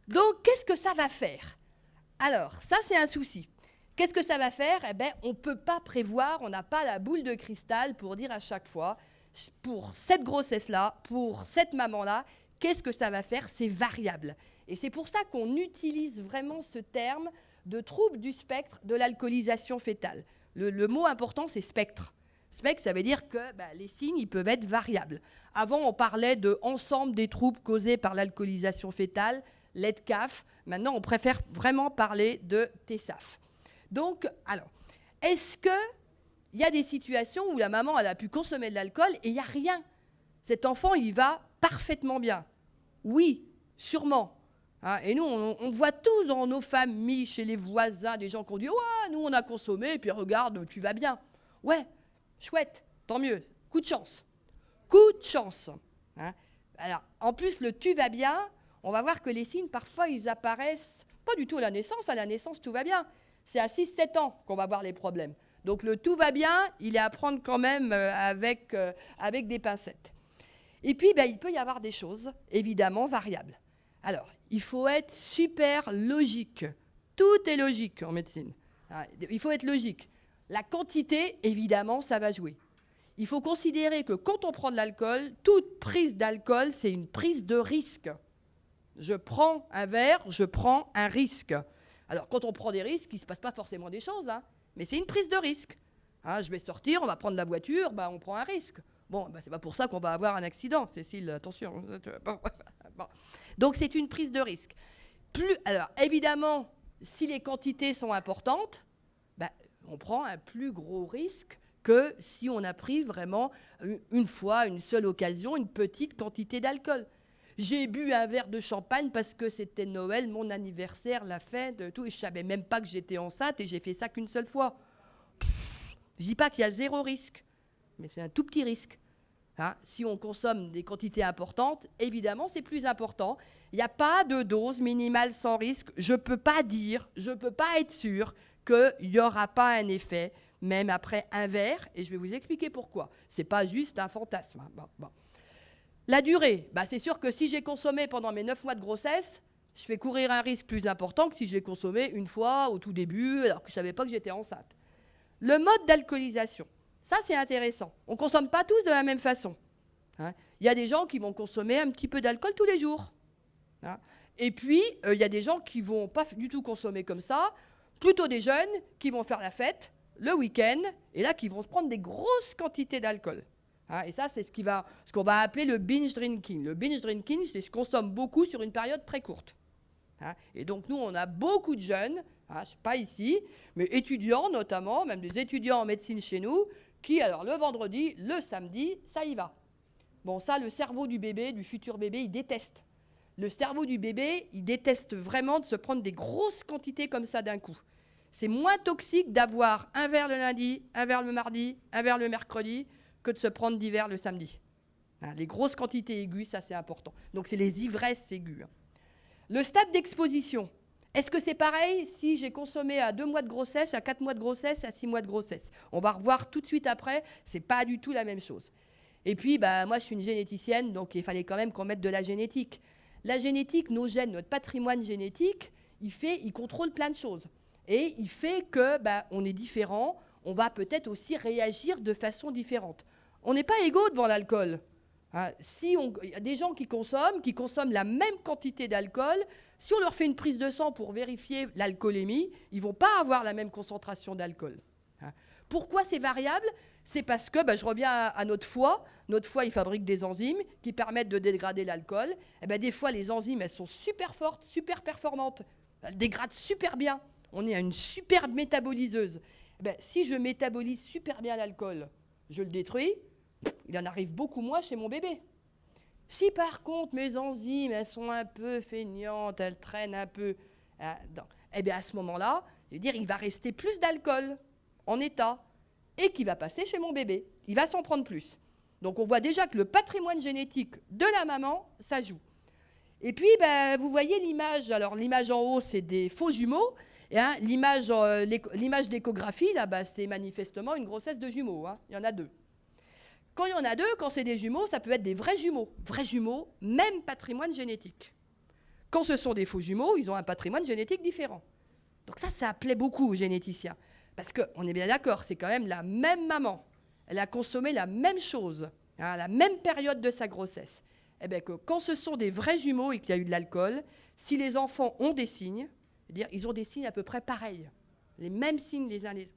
Donc, qu'est-ce que ça va faire? Alors, ça, c'est un souci. Qu'est-ce que ça va faire? Eh bien, on ne peut pas prévoir, on n'a pas la boule de cristal pour dire à chaque fois, pour cette grossesse-là, pour cette maman-là, qu'est-ce que ça va faire? C'est variable. Et c'est pour ça qu'on utilise vraiment ce terme de trouble du spectre de l'alcoolisation fœtale. Le mot important, c'est spectre. Spectre, ça veut dire que les signes, ils peuvent être variables. Avant, on parlait de ensemble des troubles causés par l'alcoolisation fœtale, l'EDCAF. Maintenant, on préfère vraiment parler de TSAF. Donc, alors, est-ce qu'il y a des situations où la maman, elle a pu consommer de l'alcool et il n'y a rien? Cet enfant, il va parfaitement bien. Oui, sûrement. Hein, et nous, on voit tous dans nos familles, chez les voisins, des gens qui ont dit « Ouais, nous, on a consommé, et puis regarde, tu vas bien. » Ouais, chouette, tant mieux. Coup de chance. Coup de chance. Hein. Alors, en plus, le « tu vas bien », on va voir que les signes, parfois, ils apparaissent pas du tout à la naissance. À la naissance, tout va bien. C'est à 6-7 ans qu'on va voir les problèmes. Donc, le « tout va bien », il est à prendre quand même avec des pincettes. Et puis, il peut y avoir des choses, évidemment, variables. Alors, il faut être super logique. Tout est logique en médecine. Il faut être logique. La quantité, évidemment, ça va jouer. Il faut considérer que quand on prend de l'alcool, toute prise d'alcool, c'est une prise de risque. Je prends un verre, je prends un risque. Alors, quand on prend des risques, il ne se passe pas forcément des choses, hein, mais c'est une prise de risque. Hein, je vais sortir, on va prendre la voiture, on prend un risque. Bon, c'est pas pour ça qu'on va avoir un accident, Cécile, attention. Bon. Donc, c'est une prise de risque. Alors, évidemment, si les quantités sont importantes, on prend un plus gros risque que si on a pris vraiment une fois, une seule occasion, une petite quantité d'alcool. J'ai bu un verre de champagne parce que c'était Noël, mon anniversaire, la fête, tout, et je ne savais même pas que j'étais enceinte et j'ai fait ça qu'une seule fois. Je ne dis pas qu'il y a zéro risque, mais c'est un tout petit risque. Hein, si on consomme des quantités importantes, évidemment, c'est plus important. Il n'y a pas de dose minimale sans risque. Je ne peux pas dire, je ne peux pas être sûr qu'il n'y aura pas un effet, même après un verre, et je vais vous expliquer pourquoi. Ce n'est pas juste un fantasme. Hein. Bon. La durée, c'est sûr que si j'ai consommé pendant mes 9 mois de grossesse, je fais courir un risque plus important que si j'ai consommé une fois au tout début, alors que je ne savais pas que j'étais enceinte. Le mode d'alcoolisation. Ça, c'est intéressant. On ne consomme pas tous de la même façon. Hein. Il y a des gens qui vont consommer un petit peu d'alcool tous les jours. Hein. Et puis, il y a des gens qui ne vont pas du tout consommer comme ça, plutôt des jeunes qui vont faire la fête le week-end, et là, qui vont se prendre des grosses quantités d'alcool. Hein. Et ça, c'est ce qu'on va appeler le binge drinking. Le binge drinking, c'est je consomme beaucoup sur une période très courte. Hein. Et donc, nous, on a beaucoup de jeunes, pas ici, mais étudiants notamment, même des étudiants en médecine chez nous, qui, alors le vendredi, le samedi, ça y va. Bon, ça, le cerveau du bébé, du futur bébé, il déteste. Le cerveau du bébé, il déteste vraiment de se prendre des grosses quantités comme ça d'un coup. C'est moins toxique d'avoir un verre le lundi, un verre le mardi, un verre le mercredi, que de se prendre 10 verres le samedi. Hein, les grosses quantités aiguës, ça c'est important. Donc c'est les ivresses aiguës. Le stade d'exposition. Est-ce que c'est pareil si j'ai consommé à 2 mois de grossesse, à 4 mois de grossesse, à 6 mois de grossesse? On va revoir tout de suite après, c'est pas du tout la même chose. Et puis, moi, je suis une généticienne, donc il fallait quand même qu'on mette de la génétique. La génétique, nos gènes, notre patrimoine génétique, il contrôle plein de choses. Et il fait que on est différent, on va peut-être aussi réagir de façon différente. On n'est pas égaux devant l'alcool. Hein, il y a des gens qui consomment la même quantité d'alcool. Si on leur fait une prise de sang pour vérifier l'alcoolémie, ils ne vont pas avoir la même concentration d'alcool. Hein. Pourquoi c'est variable? C'est parce que, je reviens à notre foie. Notre foie, il fabrique des enzymes qui permettent de dégrader l'alcool. Et des fois, les enzymes, elles sont super fortes, super performantes. Elles dégradent super bien. On est à une super métaboliseuse. Si je métabolise super bien l'alcool, je le détruis, il en arrive beaucoup moins chez mon bébé. Si par contre mes enzymes, elles sont un peu feignantes, elles traînent un peu, à ce moment-là, il va rester plus d'alcool en état et qui va passer chez mon bébé. Il va s'en prendre plus. Donc on voit déjà que le patrimoine génétique de la maman, ça joue. Et puis, vous voyez l'image. Alors l'image en haut, c'est des faux jumeaux. Et, l'image d'échographie, là, c'est manifestement une grossesse de jumeaux. Hein. Il y en a 2. Quand il y en a 2, quand c'est des jumeaux, ça peut être des vrais jumeaux. Vrais jumeaux, même patrimoine génétique. Quand ce sont des faux jumeaux, ils ont un patrimoine génétique différent. Donc ça plaît beaucoup aux généticiens. Parce qu'on est bien d'accord, c'est quand même la même maman. Elle a consommé la même chose, à la même période de sa grossesse. Eh bien, que quand ce sont des vrais jumeaux et qu'il y a eu de l'alcool, si les enfants ont des signes, c'est-à-dire ils ont des signes à peu près pareils, les mêmes signes les uns les autres.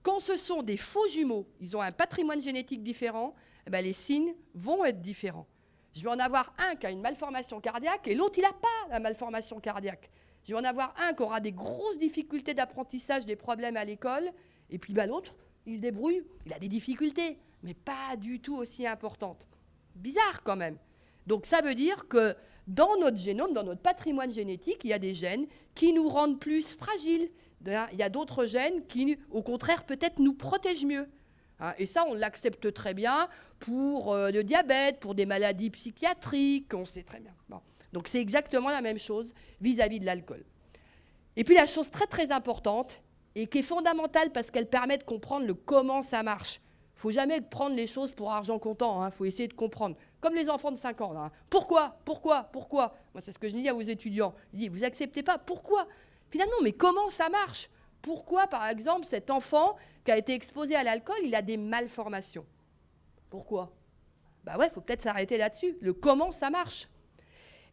Quand ce sont des faux jumeaux, ils ont un patrimoine génétique différent, eh bien, les signes vont être différents. Je vais en avoir un qui a une malformation cardiaque et l'autre, il n'a pas la malformation cardiaque. Je vais en avoir un qui aura des grosses difficultés d'apprentissage, des problèmes à l'école, et puis l'autre, il se débrouille, il a des difficultés, mais pas du tout aussi importantes. Bizarre quand même. Donc ça veut dire que dans notre génome, dans notre patrimoine génétique, il y a des gènes qui nous rendent plus fragiles. Il y a d'autres gènes qui, au contraire, peut-être nous protègent mieux. Et ça, on l'accepte très bien pour le diabète, pour des maladies psychiatriques, on sait très bien. Bon. Donc c'est exactement la même chose vis-à-vis de l'alcool. Et puis la chose très très importante, et qui est fondamentale parce qu'elle permet de comprendre comment ça marche. Il ne faut jamais prendre les choses pour argent comptant, il faut essayer de comprendre. Comme les enfants de 5 ans. Là, Pourquoi Moi, c'est ce que je dis à vos étudiants. Je dis, vous n'acceptez pas. Pourquoi Finalement, mais comment ça marche? Pourquoi, par exemple, cet enfant qui a été exposé à l'alcool, il a des malformations? Pourquoi? Ben ouais, il faut peut-être s'arrêter là-dessus. Le comment ça marche.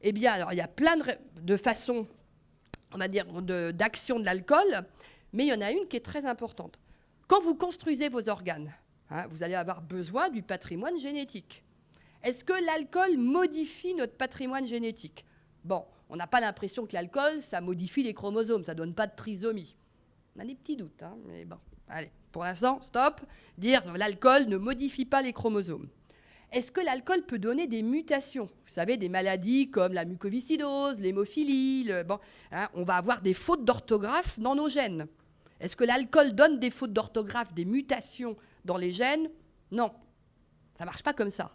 Eh bien, alors, il y a plein de façons, on va dire, d'action de l'alcool, mais il y en a une qui est très importante. Quand vous construisez vos organes, vous allez avoir besoin du patrimoine génétique. Est-ce que l'alcool modifie notre patrimoine génétique? Bon, on n'a pas l'impression que l'alcool, ça modifie les chromosomes, ça ne donne pas de trisomie. On a des petits doutes, mais bon, allez, pour l'instant, stop, dire l'alcool ne modifie pas les chromosomes. Est-ce que l'alcool peut donner des mutations? Vous savez, des maladies comme la mucoviscidose, l'hémophilie, on va avoir des fautes d'orthographe dans nos gènes. Est-ce que l'alcool donne des fautes d'orthographe, des mutations dans les gènes? Non, ça ne marche pas comme ça.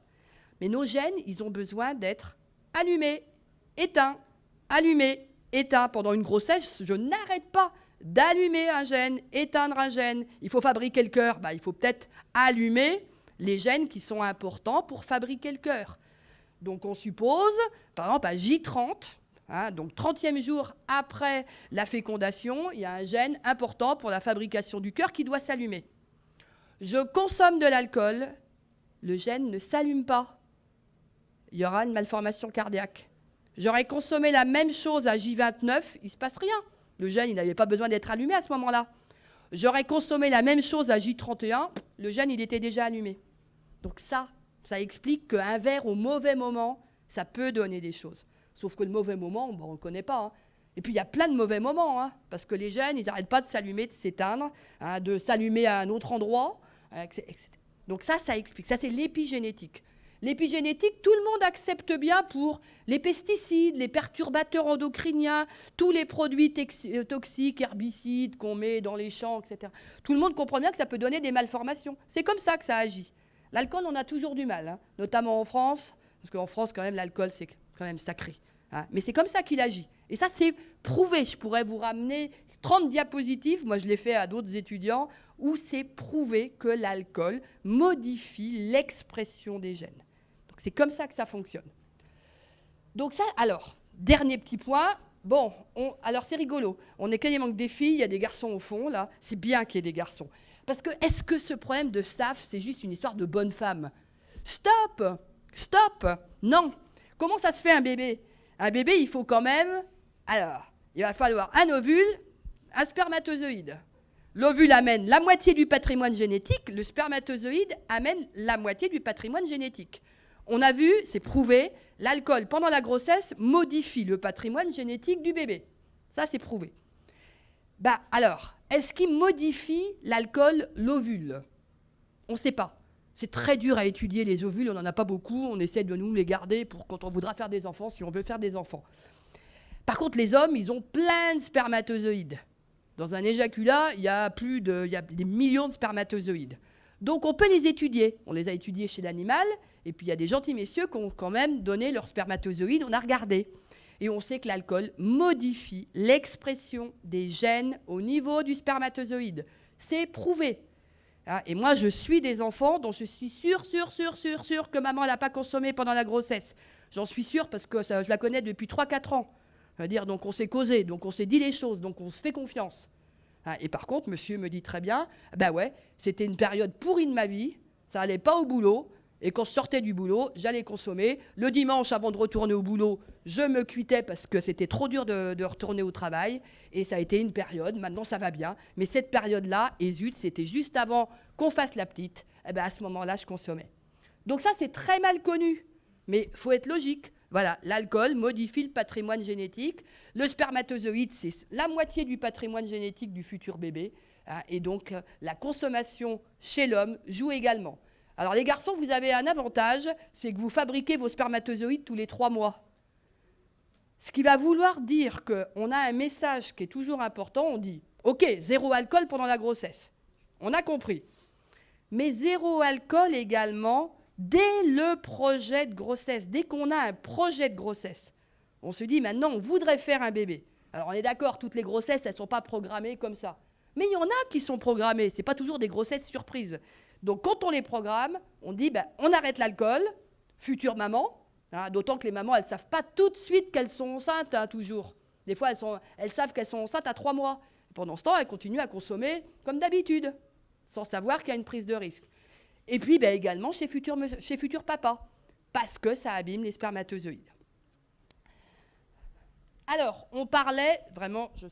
Mais nos gènes, ils ont besoin d'être allumés, éteints, allumés, éteints. Pendant une grossesse, je n'arrête pas d'allumer un gène, éteindre un gène. Il faut fabriquer le cœur, il faut peut-être allumer les gènes qui sont importants pour fabriquer le cœur. Donc on suppose, par exemple, à J30, donc 30e jour après la fécondation, il y a un gène important pour la fabrication du cœur qui doit s'allumer. Je consomme de l'alcool, le gène ne s'allume pas. Il y aura une malformation cardiaque. J'aurais consommé la même chose à J29, il ne se passe rien. Le gène, il n'avait pas besoin d'être allumé à ce moment-là. J'aurais consommé la même chose à J31, le gène, il était déjà allumé. Donc ça explique qu'un verre au mauvais moment, ça peut donner des choses. Sauf que le mauvais moment, on ne le connaît pas. Et puis il y a plein de mauvais moments, parce que les gènes, ils n'arrêtent pas de s'allumer, de s'éteindre, de s'allumer à un autre endroit, etc. Donc ça explique. Ça, c'est l'épigénétique. L'épigénétique, tout le monde accepte bien pour les pesticides, les perturbateurs endocriniens, tous les produits toxiques, herbicides qu'on met dans les champs, etc. Tout le monde comprend bien que ça peut donner des malformations. C'est comme ça que ça agit. L'alcool, on a toujours du mal, notamment en France, parce qu'en France, quand même, l'alcool, c'est quand même sacré. Mais c'est comme ça qu'il agit. Et ça, c'est prouvé. Je pourrais vous ramener 30 diapositives, moi je l'ai fait à d'autres étudiants, où c'est prouvé que l'alcool modifie l'expression des gènes. Donc c'est comme ça que ça fonctionne. Donc ça, alors, dernier petit point. Bon, alors c'est rigolo. On est quasiment que des filles, il y a des garçons au fond, là. C'est bien qu'il y ait des garçons. Parce que, est-ce que ce problème de SAF, c'est juste une histoire de bonne femme? Stop! Stop! Non! Comment ça se fait un bébé? Un bébé, il faut quand même... Alors, il va falloir un ovule, un spermatozoïde. L'ovule amène la moitié du patrimoine génétique, le spermatozoïde amène la moitié du patrimoine génétique. On a vu, c'est prouvé, l'alcool pendant la grossesse modifie le patrimoine génétique du bébé. Ça, c'est prouvé. Alors, est-ce qu'il modifie l'alcool l'ovule? On ne sait pas. C'est très dur à étudier les ovules, on n'en a pas beaucoup, on essaie de nous les garder pour quand on voudra faire des enfants, si on veut faire des enfants. Par contre, les hommes, ils ont plein de spermatozoïdes. Dans un éjaculat, il y a des millions de spermatozoïdes. Donc, on peut les étudier. On les a étudiés chez l'animal, et puis il y a des gentils messieurs qui ont quand même donné leurs spermatozoïdes, on a regardé. Et on sait que l'alcool modifie l'expression des gènes au niveau du spermatozoïde. C'est prouvé. Et moi, je suis des enfants dont je suis sûre que maman n'a pas consommé pendant la grossesse. J'en suis sûre parce que je la connais depuis 3-4 ans. C'est-à-dire, donc on s'est causé, donc on s'est dit les choses, donc on se fait confiance. Hein, et par contre, monsieur me dit très bien, ben ouais, c'était une période pourrie de ma vie, ça allait pas au boulot, et quand je sortais du boulot, j'allais consommer. Le dimanche, avant de retourner au boulot, je me cuitais parce que c'était trop dur de retourner au travail, et ça a été une période, maintenant ça va bien, mais cette période-là, et zut, c'était juste avant qu'on fasse la petite, eh ben à ce moment-là, je consommais. Donc ça, c'est très mal connu, mais il faut être logique. Voilà, l'alcool modifie le patrimoine génétique. Le spermatozoïde, c'est la moitié du patrimoine génétique du futur bébé. Hein, et donc, la consommation chez l'homme joue également. Alors, les garçons, vous avez un avantage, c'est que vous fabriquez vos spermatozoïdes tous les 3 mois. Ce qui va vouloir dire qu'on a un message qui est toujours important. On dit, OK, 0 alcool pendant la grossesse. On a compris. Mais 0 alcool également dès le projet de grossesse, dès qu'on a un projet de grossesse, on se dit maintenant on voudrait faire un bébé. Alors on est d'accord, toutes les grossesses, elles ne sont pas programmées comme ça. Mais il y en a qui sont programmées, ce n'est pas toujours des grossesses surprises. Donc quand on les programme, on dit ben, on arrête l'alcool, future maman, hein, d'autant que les mamans, elles ne savent pas tout de suite qu'elles sont enceintes, hein, toujours. Des fois, elles savent qu'elles sont enceintes à 3 mois. Pendant ce temps, elles continuent à consommer comme d'habitude, sans savoir qu'il y a une prise de risque. Et puis ben, également chez futur papa, parce que ça abîme les spermatozoïdes. Alors, on parlait, vraiment, je